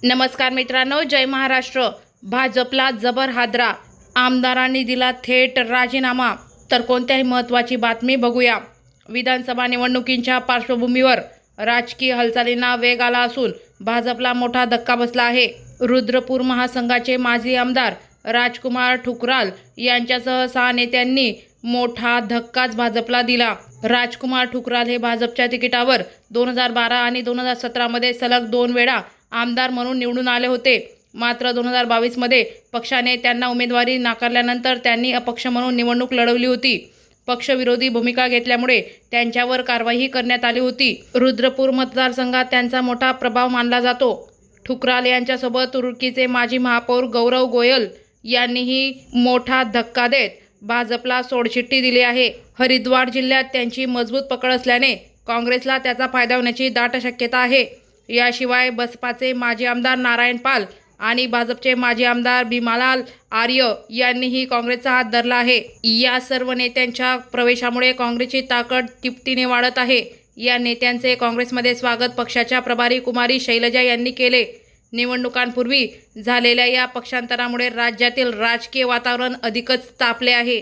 नमस्कार मित्रांनो, जय महाराष्ट्र। भाजपला जबर हादरा, आमदारांनी दिला थेट राजीनामा। तर कोणत्याही महत्त्वाची बातमी बघूया। विधानसभा निवडणुकींच्या पार्श्वभूमीवर राजकीय हालचालींना वेग आला असून भाजपला मोठा धक्का बसला आहे। रुद्रपूर महासंघाचे माजी आमदार राजकुमार ठुकराल यांच्यासह 6 नेत्यांनी मोठा धक्काच भाजपला दिला। राजकुमार ठुकराल हे भाजपच्या तिकिटावर 2012 आणि 2017 मध्ये सलग 2 वेळा आमदार म्हणून निवडून आले होते। मात्र 2022 मध्ये पक्षाने त्यांना उमेदवारी नाकारल्यानंतर त्यांनी अपक्ष म्हणून निवडणूक लढवली होती। पक्षविरोधी भूमिका घेतल्यामुळे त्यांच्यावर कारवाई करण्यात आली होती। रुद्रपूर मतदारसंघात त्यांचा मोठा प्रभाव मानला जातो। ठुकराल यांच्यासोबत रुडकीचे माजी महापौर गौरव गोयल यांनीही मोठा धक्का देत भाजपला सोडचिठ्ठी दिली आहे। हरिद्वार जिल्ह्यात त्यांची मजबूत पकड असल्याने काँग्रेसला त्याचा फायदा होण्याची दाट शक्यता आहे। याशिवाय बसपाचे माजी आमदार नारायण पाल आणि भाजपचे माजी आमदार भीमालाल आर्य यांनीही काँग्रेसचा हात धरला आहे। या सर्व नेत्यांच्या प्रवेशामुळे काँग्रेसची ताकद तिपटीने वाढत आहे। या नेत्यांचे काँग्रेसमध्ये स्वागत पक्षाच्या प्रभारी कुमारी शैलजा यांनी केले। निवडणुकांपूर्वी झालेल्या या पक्षांतरामुळे राज्यातील राजकीय वातावरण अधिकच तापले आहे।